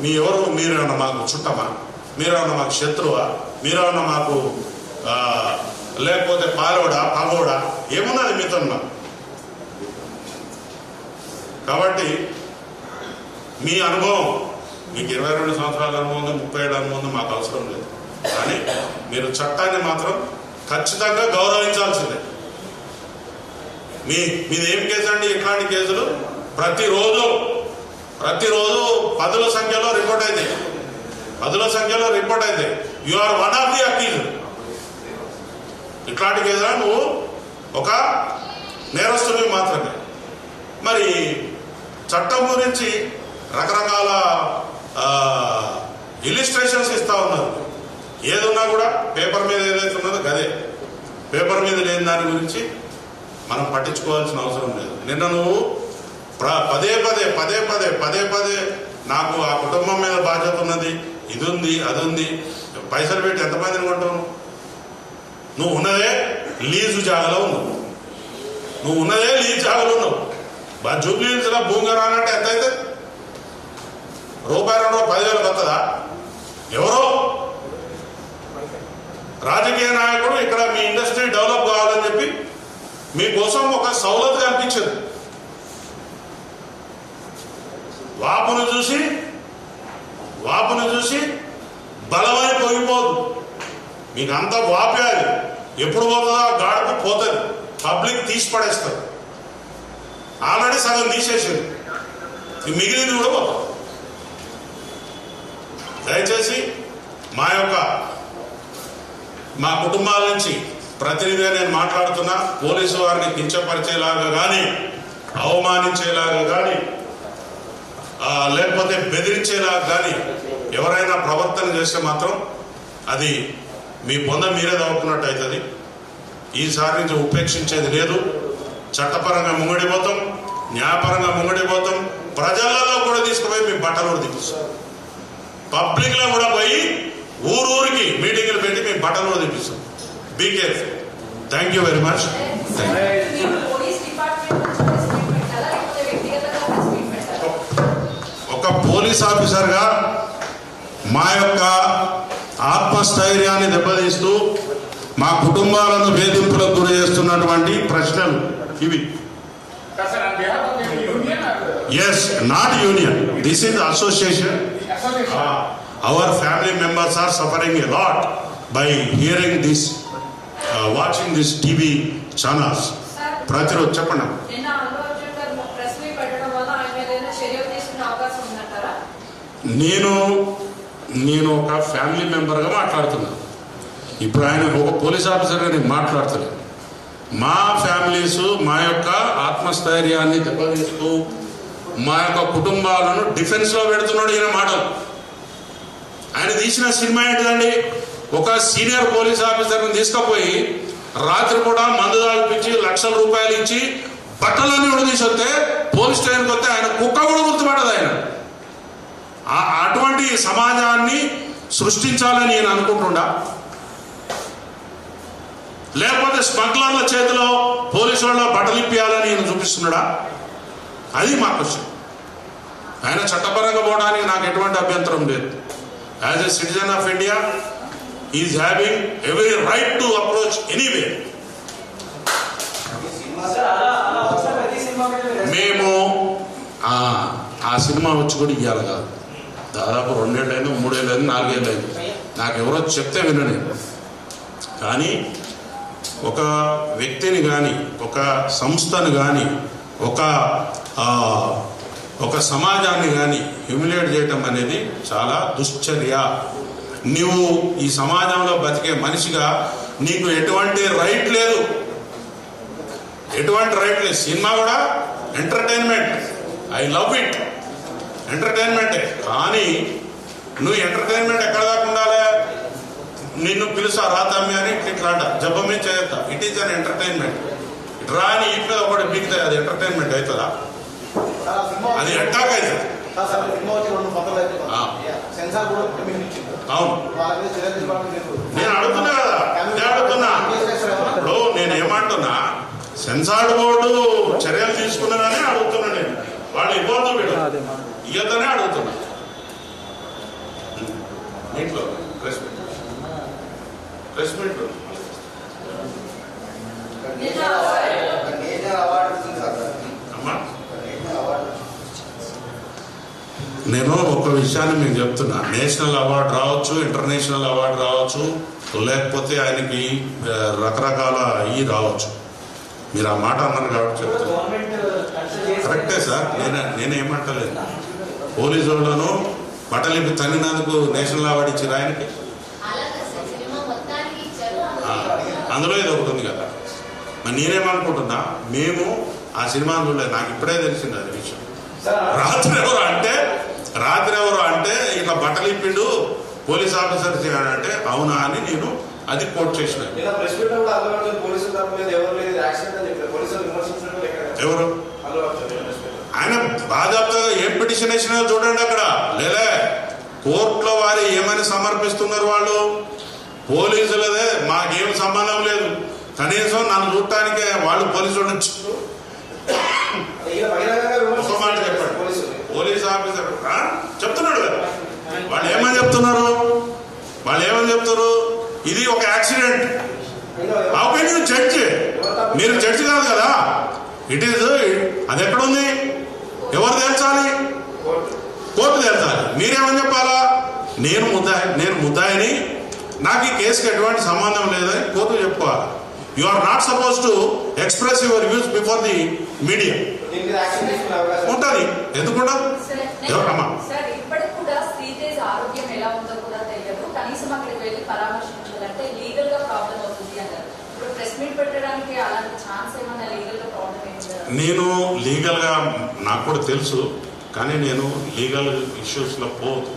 మీరేమన్నా మాకు చుట్టమా, మీరేమన్నా మాకు శత్రువా, మీరేమన్నా మాకు లేకపోతే పాలోడా పగోడా ఏమున్నది మీతో మాకు? కాబట్టి మీ అనుభవం, మీకు 22 సంవత్సరాల అనుభవం, 37 అనుభవం మాకు అవసరం లేదు. కానీ మీరు చట్టాన్ని మాత్రం ఖచ్చితంగా గౌరవించాల్సిందే. మీది ఏం కేసు అండి? ఇట్లాంటి కేసులు ప్రతిరోజు పదుల సంఖ్యలో రిపోర్ట్ అయితే you are one of the accused. ఇట్లాంటి కేసులో నువ్వు ఒక నేరస్తుడివి మాత్రమే. మరి చట్టం గురించి రకరకాల ఇలిస్ట్రేషన్స్ ఇస్తా ఉన్నారు. ఏదున్నా కూడా పేపర్ మీద ఏదైతే ఉన్నదో గదే, పేపర్ మీద లేని దాని గురించి మనం పట్టించుకోవాల్సిన అవసరం లేదు. నిన్న నువ్వు పదే పదే నాకు ఆ కుటుంబం మీద బాధ్యత ఉన్నది, ఇది ఉంది అది ఉంది, పైసలు పెట్టి ఎంతమందిని కొంటావు? నువ్వు ఉన్నదే లీజు జాగలో ఉన్నావు, జూబ్లీ హిల్స్లో భూమి రానంటే ఎంత అయితే రూపాయి 10,000 వస్తుందా? ఎవరో రాజకీయ నాయకుడు ఇక్కడ మీ ఇండస్ట్రీ డెవలప్ కావాలని చెప్పి మీకోసం ఒక సౌలత్ కల్పించదు. వాపును చూసి బలమై పోయిపోదు. మీకు అంతా వాపే, అది ఎప్పుడు పోతుందో ఆ గాడుపు పోతుంది, పబ్లిక్ తీసి పడేస్తారు. ఆల్రెడీ సగం తీసేసింది, మిగిలింది కూడా పోతుంది. దయచేసి మా కుటుంబాల నుంచి ప్రతినిధిగా నేను మాట్లాడుతున్నా. పోలీసు వారిని కించపరిచేలాగా కానీ, అవమానించేలాగా కానీ, లేకపోతే బెదిరించేలాగా కానీ ఎవరైనా ప్రవర్తన చేస్తే మాత్రం అది మీ పొంద మీరే తవ్వుకున్నట్టు అవుతుంది. ఈసారి నుంచి ఉపేక్షించేది లేదు. చట్టపరంగా ముంగడిపోతాం, న్యాయపరంగా ముంగడిపోతాం. ప్రజలలో కూడా తీసుకుపోయి మీ బట్టలు కూడా తీపిస్తాం. పబ్లిక్లో కూడా పోయి ఊరూరికి మీటింగ్లు పెట్టి మీ బట్టలు కూడా తీపిస్తాం. Be careful. Thank you very much. ఒక పోలీస్ ఆఫీసర్గా మా యొక్క ఆత్మస్థైర్యాన్ని దెబ్బతీస్తూ మా కుటుంబాలను వేధింపులకు గురి చేస్తున్నటువంటి ప్రశ్నలు ఇవి. Yes, not union, this is association. Our family members are suffering a lot by hearing this, watching this TV channels. ప్రతిరోజు చెప్పండి. నేను ఒక ఫ్యామిలీ మెంబర్గా మాట్లాడుతున్నాను. ఇప్పుడు ఆయన ఒక పోలీస్ ఆఫీసర్గా నేను మాట్లాడుతున్నాను. మా ఫ్యామిలీస్ మా యొక్క ఆత్మస్థైర్యాన్ని దెబ్బతీస్తూ మా యొక్క కుటుంబాలను డిఫెన్స్లో పెడుతున్నాడు ఈయన మాటలు. ఆయన తీసిన సినిమా ఏంటిదండి? ఒక సీనియర్ పోలీస్ ఆఫీసర్ని తీసుకుపోయి రాత్రి కూడా మందు తాగిపించి లక్షల రూపాయలు ఇచ్చి బట్టలన్నీ కూడా తీసుకొస్తే పోలీస్ స్టేషన్కి వస్తే ఆయన కుక్క కూడా గుర్తుపడదు. ఆయన అటువంటి సమాజాన్ని సృష్టించాలని నేను అనుకుంటున్నా, లేకపోతే స్మగ్లర్ల చేతిలో పోలీసులలో బట్టలు ఇప్పియాలని నేను చూపిస్తున్నాడా? అది మా క్వశ్చన్. ఆయన చట్టపరంగా పోవడానికి నాకు ఎటువంటి అభ్యంతరం లేదు. As a citizen of India, he is having every right to approach anywhere. మేము ఆ సినిమా వచ్చి కూడా ఇవ్వాలి కాదు, దాదాపు 2 ఏళ్ళైంది, 3 ఏళ్ళైంది, 4 ఏళ్ళైంది. నాకు ఎవరో చెప్తే వినని. కానీ ఒక వ్యక్తిని కానీ, ఒక సంస్థను కానీ, ఒక సమాజాన్ని కానీ హ్యూమిలేట్ చేయటం అనేది చాలా దుశ్చర్య. నువ్వు ఈ సమాజంలో బతికే మనిషిగా నీకు ఎటువంటి రైట్ లేదు. సినిమా కూడా ఎంటర్టైన్మెంట్, ఐ లవ్ ఇట్, ఎంటర్టైన్మెంటే. కానీ నువ్వు ఎంటర్టైన్మెంట్ ఎక్కడ దాకా ఉండాలి? నిన్ను పిలుస్తా రాతమ్మి అని ఇట్లాంట జబ్బమే చేస్తా, ఇట్ ఈస్ అన్ ఎంటర్టైన్మెంట్. రాని ఇట్లా ఒకటి బిగితే అది ఎంటర్టైన్మెంట్ అవుతుందా? అది అటాక్ అవుతుంది. అవును, నేను అడుగుతున్నా కదా, ఇప్పుడు నేను ఏమంటున్నా, సెన్సార్ బోర్డు చర్యలు తీసుకున్నదని అడుగుతున్నా. నేను వాళ్ళు ఇవ్వద్దు, వీడు ఇవ్వద్దనే అడుగుతున్నా. మీట్లో ప్రెస్ మీట్ అమ్మా, నేను ఒక విషయాన్ని మీకు చెప్తున్నా. నేషనల్ అవార్డు రావచ్చు, ఇంటర్నేషనల్ అవార్డు రావచ్చు, లేకపోతే ఆయనకి రకరకాల రావచ్చు. మీరు ఆ మాట అన్నారు కాబట్టి చెప్తున్నా. కరెక్టే సార్, నేనేమంటలేదు. పోలీసు వాళ్ళను బట్టలిపి తన్నినందుకు నేషనల్ అవార్డు ఇచ్చారు ఆయనకి. అందులో ఇది ఒకటి ఉంది కదా. మరి నేనేమనుకుంటున్నా, మేము ఆ సినిమా చూడలేదు, నాకు ఇప్పుడే తెలిసింది అది విషయం. రాత్రి ఎవరు అంటే ఇట్లా బట్టలిప్పిండు పోలీస్ ఆఫీసర్ అంటే అవునా అని నేను అది కోట్ చేసిన. ఎవరు ఆయన బాధ్యతగా ఏం పిటిషన్ వేసినా చూడండి అక్కడ. లేదా కోర్టులో వారు ఏమని సమర్పిస్తున్నారు వాళ్ళు. పోలీసులదే మాకేం సంబంధం లేదు, కనీసం నన్ను చూడటానికే వాళ్ళు పోలీసులు ఒక మాట చెప్పండి. పోలీస్ ఆఫీసర్ చెప్తున్నాడు కదా, వాళ్ళు ఏమని చెప్తారు, ఇది ఒక యాక్సిడెంట్. జడ్జ్, మీరు జడ్జి కాదు కదా. ఇట్ ఈజ్, అది ఎక్కడుంది, ఎవరు తేల్చాలి? కోర్టు తేల్చాలి. మీరేమని చెప్పాలా? నేను ముద్దాయిని, నాకు ఈ కేసుకి ఎటువంటి సంబంధం లేదని కోర్టు చెప్పుకోవాలి. You are not suppose to express your views before the media. ఉంటుంది, ఎందుకుంటా ఎవరమ్మా. నేను లీగల్గా నాకు కూడా తెలుసు, కానీ నేను లీగల్ ఇష్యూస్లో పోదు.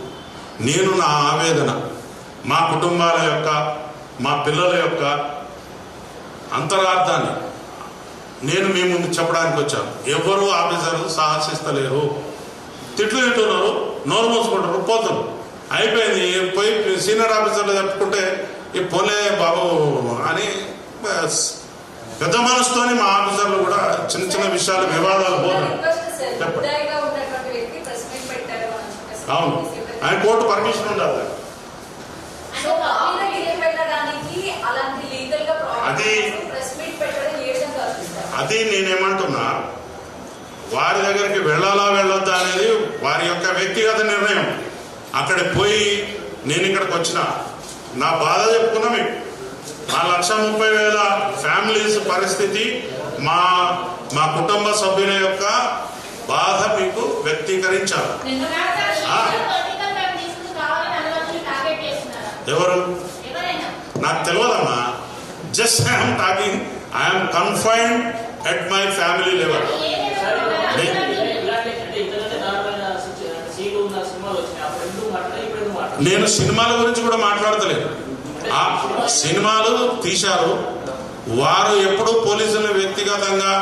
నేను నా ఆవేదన, మా కుటుంబాల యొక్క, మా పిల్లల యొక్క అంతరార్థాన్ని నేను మీ ముందు చెప్పడానికి వచ్చాను. ఎవరు ఆఫీసర్లు సాహసిస్తలేరు, తిట్లు తింటున్నారు, నోరు మూసుకుంటారు, పోతారు, అయిపోయింది. పోయి సీనియర్ ఆఫీసర్లు చెప్పుకుంటే ఈ పోలే బాబు అని పెద్ద మనసుతోని మా ఆఫీసర్లు కూడా చిన్న చిన్న విషయాలు వివాదాలు పోతారు. అవును, ఆయన కోర్టు పర్మిషన్ ఉండాలి. అది నేనేమంటున్నా, వారి దగ్గరికి వెళ్ళాలా వెళ్ళొద్దా అనేది వారి యొక్క వ్యక్తిగత నిర్ణయం. అక్కడ పోయి నేను ఇక్కడికి వచ్చిన నా బాధ చెప్పుకున్నా మీకు. మా 1,30,000 ఫ్యామిలీస్ పరిస్థితి, మా కుటుంబ సభ్యుల యొక్క బాధ మీకు వ్యక్తీకరించాలి. ఎవరు నాకు తెలియదమ్మా. Just I'm talking, I'm confined at my family level. నేను సినిమాల గురించి కూడా మాట్లాడతలేదు. ఆ సినిమాలు తీశారు, వారు ఎప్పుడూ పోలీసులను వ్యక్తిగతంగా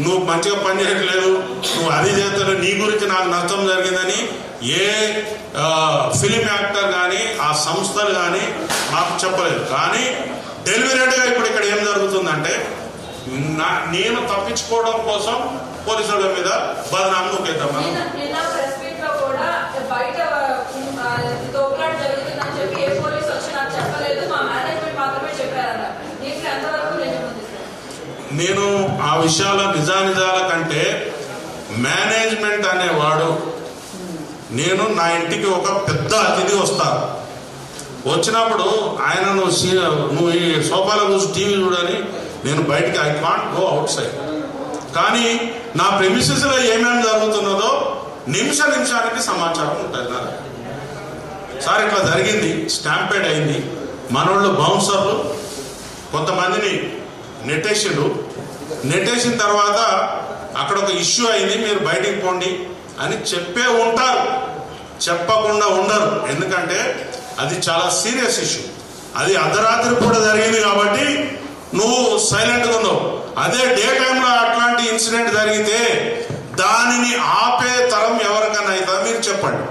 నువ్వు మంచిగా పనిచేయట్లేదు, నువ్వు అది చేస్తావు, నీ గురించి నాకు నష్టం జరిగిందని ఏ ఫిలిం యాక్టర్ కానీ ఆ సంస్థలు కానీ మాకు చెప్పలేదు. కానీ డెలివరీగా ఇప్పుడు ఇక్కడ ఏం జరుగుతుందంటే, నేను తప్పించుకోవడం కోసం పోలీసుల మీద బదనామా నొక్కేద్దాం. నేను ఆ విషయాల నిజాల కంటే మేనేజ్మెంట్ అనేవాడు, నేను నా ఇంటికి ఒక పెద్ద అతిథి వస్తారు, వచ్చినప్పుడు ఆయన నువ్వు ఈ సోఫాలో కూర్చొని టీవీ చూడని నేను బయటికి, I can't go out side. కానీ నా ప్రెమిసెస్లో ఏమేమి జరుగుతున్నదో నిమిషానికి సమాచారం ఉంటుంది నా దగ్గర. సార్ ఇట్లా జరిగింది, స్టాంపేడ్ అయింది, మనోళ్ళు బౌన్సర్లు కొంతమందిని నెట్టేసిన తర్వాత అక్కడ ఒక ఇష్యూ అయింది, మీరు బయటికి పోండి అని చెప్పే ఉంటారు, చెప్పకుండా ఉండరు. ఎందుకంటే అది చాలా సీరియస్ ఇష్యూ, అది అర్ధరాత్రి కూడా జరిగింది కాబట్టి నువ్వు సైలెంట్గా ఉన్నావు. అదే డే టైంలో అట్లాంటి ఇన్సిడెంట్ జరిగితే దానిని ఆపే తరం ఎవరికైనా అవుతుందా మీరు చెప్పండి.